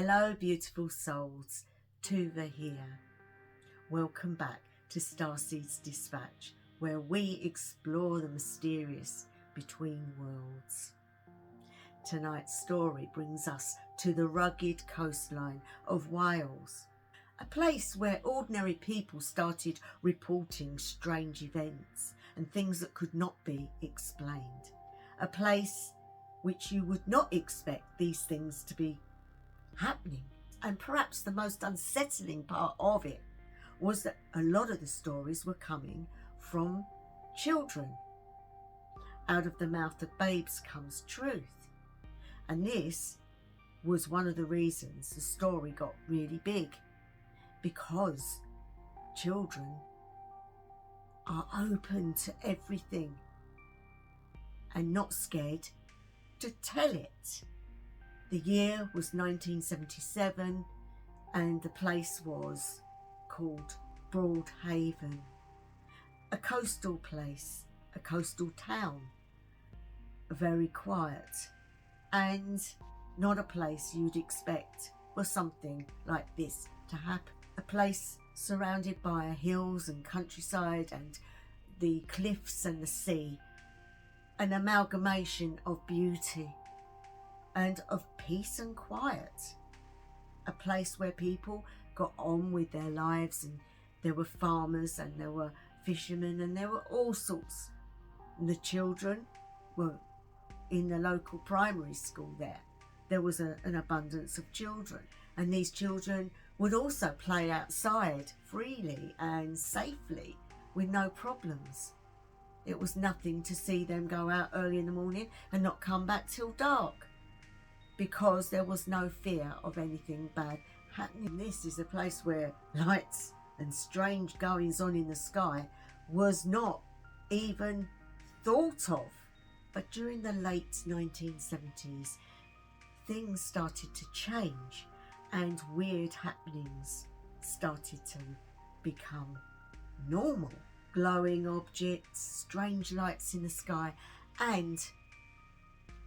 Hello beautiful souls, Tuva here. Welcome back to Starseed Dispatch, where we explore the mysterious between worlds. Tonight's story brings us to the rugged coastline of Wales, a place where ordinary people started reporting strange events and things that could not be explained. A place which you would not expect these things to be happening. And perhaps the most unsettling part of it was that a lot of the stories were coming from children. Out of the mouth of babes comes truth. And this was one of the reasons the story got really big, because children are open to everything and not scared to tell it. The year was 1977 and the place was called Broadhaven, a coastal place, a coastal town, very quiet and not a place you'd expect for something like this to happen. A place surrounded by hills and countryside and the cliffs and the sea, an amalgamation of beauty and of peace and quiet. A place where people got on with their lives, and there were farmers and there were fishermen and there were all sorts. And the children were in the local primary school there. There was an abundance of children, and these children would also play outside freely and safely with no problems. It was nothing to see them go out early in the morning and not come back till dark, because there was no fear of anything bad happening. This is a place where lights and strange goings on in the sky was not even thought of. But during the late 1970s, things started to change and weird happenings started to become normal. Glowing objects, strange lights in the sky, and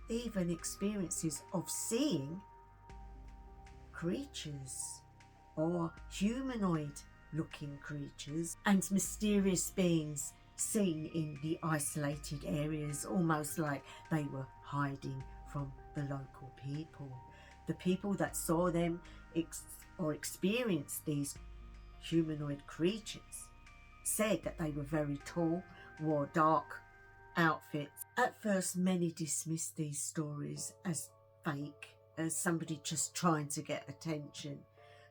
even experiences of seeing creatures or humanoid looking creatures and mysterious beings seen in the isolated areas, almost like they were hiding from the local people. The people that saw them or experienced these humanoid creatures said that they were very tall, wore dark outfits. At first, many dismissed these stories as fake, as somebody just trying to get attention.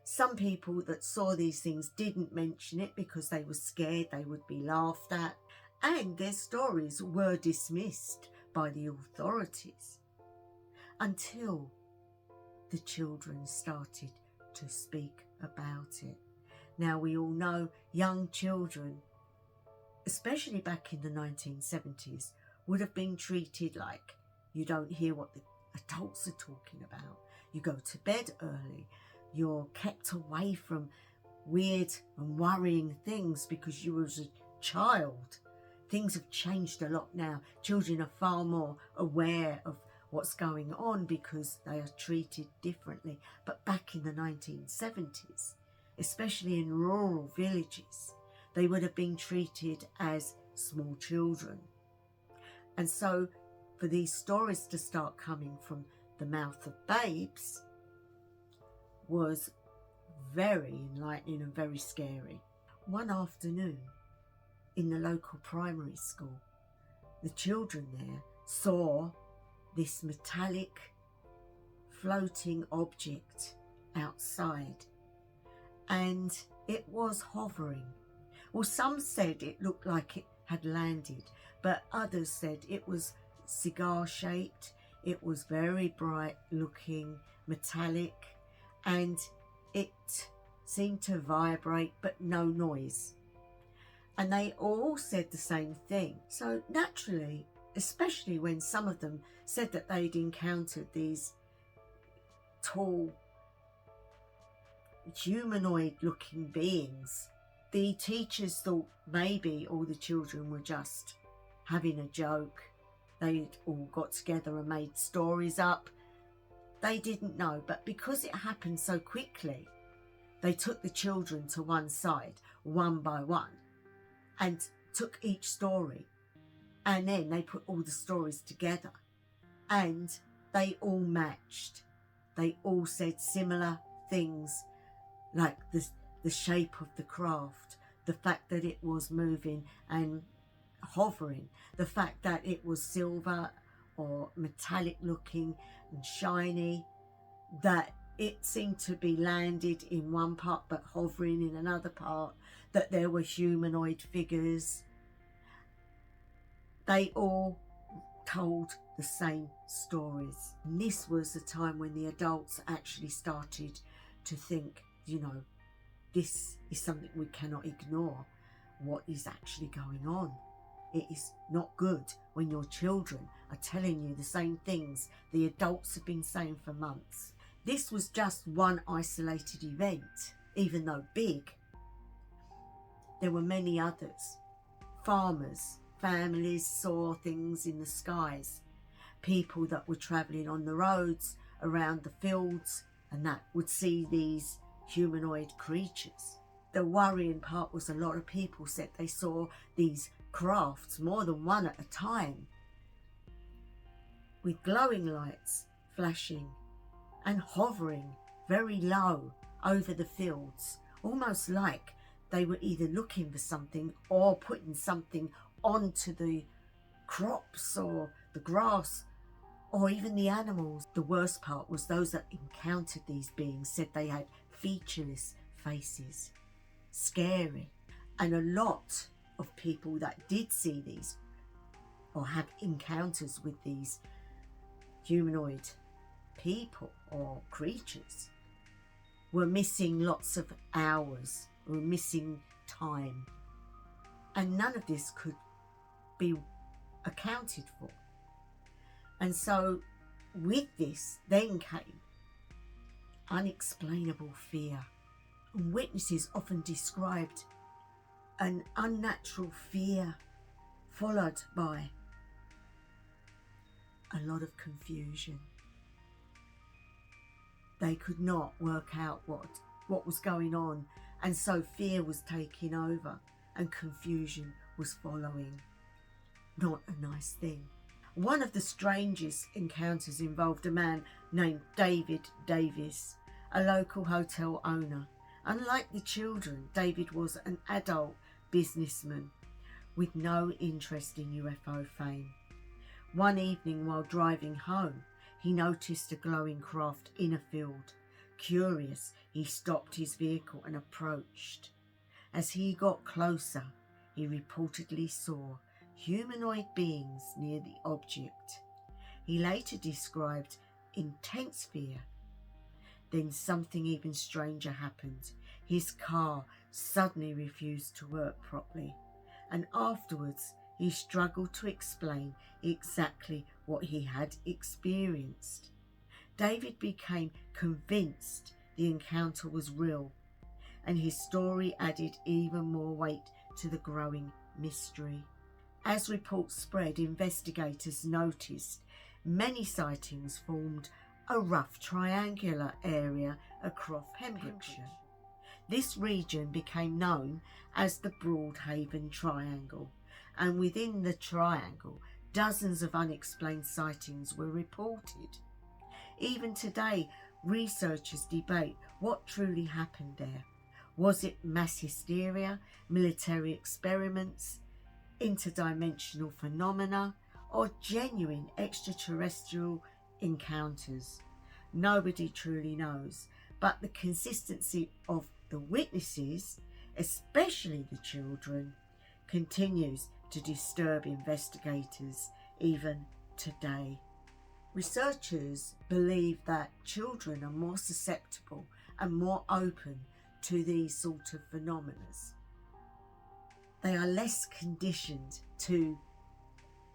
Some people that saw these things didn't mention it because they were scared they would be laughed at, and their stories were dismissed by the authorities until the children started to speak about it. Now, we all know young children, especially back in the 1970s, would have been treated like you don't hear what the adults are talking about. You go to bed early. You're kept away from weird and worrying things because you were a child. Things have changed a lot now. Children are far more aware of what's going on because they are treated differently. But back in the 1970s, especially in rural villages, they would have been treated as small children. And so for these stories to start coming from the mouth of babes was very enlightening and very scary. One afternoon in the local primary school, the children there saw this metallic floating object outside, and it was hovering. Well, some said it looked like it had landed, but others said it was cigar shaped. It was very bright looking, metallic, and it seemed to vibrate but no noise. And they all said the same thing. So naturally, especially when some of them said that they'd encountered these tall humanoid looking beings, the teachers thought maybe all the children were just having a joke. They'd all got together and made stories up They didn't know, but because it happened so quickly, they took the children to one side, one by one, and took each story. And then they put all the stories together, and they all matched. They all said similar things, like the shape of the craft, the fact that it was moving and hovering, the fact that it was silver or metallic looking and shiny, that it seemed to be landed in one part but hovering in another part, that there were humanoid figures. They all told the same stories. And this was the time when the adults actually started to think, you know, this is something we cannot ignore. What is actually going on? It is not good when your children are telling you the same things the adults have been saying for months. This was just one isolated event, even though big. There were many others. Farmers, families saw things in the skies. People that were travelling on the roads, around the fields, and that would see these humanoid creatures. The worrying part was a lot of people said they saw these crafts, more than one at a time, with glowing lights flashing and hovering very low over the fields, almost like they were either looking for something or putting something onto the crops or the grass or even the animals. The worst part was those that encountered these beings said they had featureless faces. Scary. And a lot of people that did see these or have encounters with these humanoid people or creatures were missing lots of hours, were missing time, and none of this could be accounted for. And so with this then came unexplainable fear. And witnesses often described an unnatural fear followed by a lot of confusion. They could not work out what was going on, and so fear was taking over and confusion was following. Not a nice thing. One of the strangest encounters involved a man named David Davis, a local hotel owner. Unlike the children, David was an adult businessman with no interest in UFO fame. One evening while driving home, he noticed a glowing craft in a field. Curious, he stopped his vehicle and approached. As he got closer, he reportedly saw humanoid beings near the object. He later described intense fear. Then something even stranger happened. His car suddenly refused to work properly, and afterwards he struggled to explain exactly what he had experienced. David became convinced the encounter was real, and his story added even more weight to the growing mystery. As reports spread, investigators noticed many sightings formed a rough triangular area across Pembrokeshire. This region became known as the Broadhaven Triangle, and within the triangle, dozens of unexplained sightings were reported. Even today, researchers debate what truly happened there. Was it mass hysteria, military experiments, interdimensional phenomena, or genuine extraterrestrial encounters? Nobody truly knows, but the consistency of the witnesses, especially the children, continues to disturb investigators even today. Researchers believe that children are more susceptible and more open to these sort of phenomena. They are less conditioned to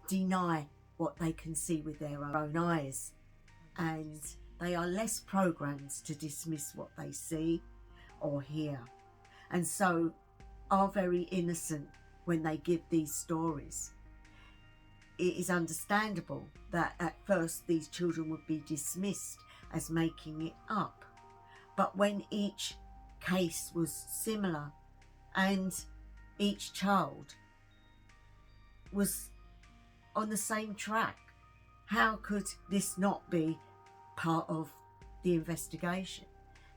deny what they can see with their own eyes, and they are less programmed to dismiss what they see or hear, and so are very innocent when they give these stories. It is understandable that at first these children would be dismissed as making it up. But when each case was similar and each child was on the same track, how could this not be part of the investigation?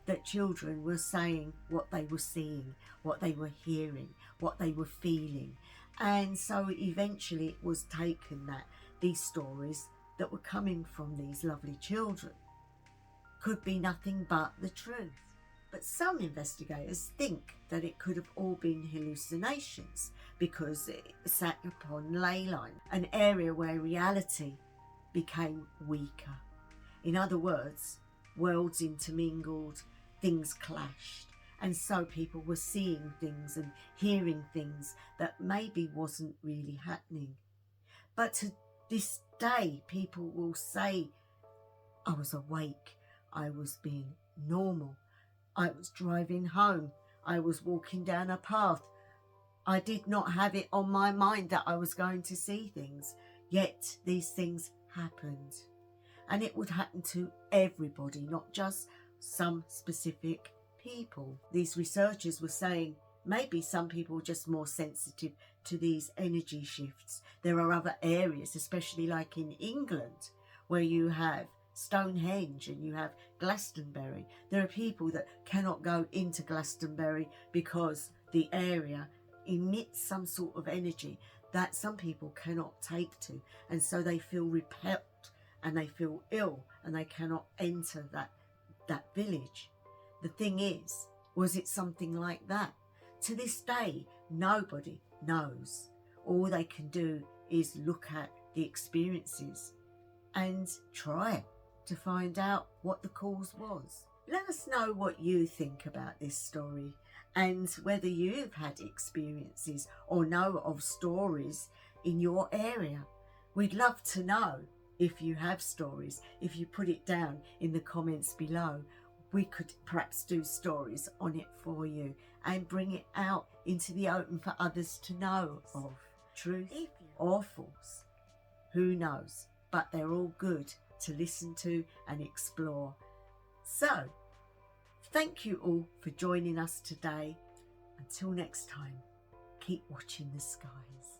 That children were saying what they were seeing, what they were hearing, what they were feeling. And so eventually it was taken that these stories that were coming from these lovely children could be nothing but the truth. But some investigators think that it could have all been hallucinations because it sat upon ley line, an area where reality became weaker. In other words, worlds intermingled, things clashed, and so people were seeing things and hearing things that maybe wasn't really happening. But to this day, people will say, I was awake, I was being normal, I was driving home, I was walking down a path. I did not have it on my mind that I was going to see things, yet these things happened. And it would happen to everybody, not just some specific people. These researchers were saying maybe some people are just more sensitive to these energy shifts. There are other areas, especially like in England, where you have Stonehenge and you have Glastonbury. There are people that cannot go into Glastonbury because the area emits some sort of energy that some people cannot take to, and so they feel repelled and they feel ill and they cannot enter that village. The thing is, was it something like that? To this day, nobody knows. All they can do is look at the experiences and try to find out what the cause was. Let us know what you think about this story and whether you've had experiences or know of stories in your area. We'd love to know if you have stories. If you put it down in the comments below, we could perhaps do stories on it for you and bring it out into the open for others to know of. Truth or false, who knows? But they're all good to listen to and explore. So, thank you all for joining us today. Until next time, keep watching the skies.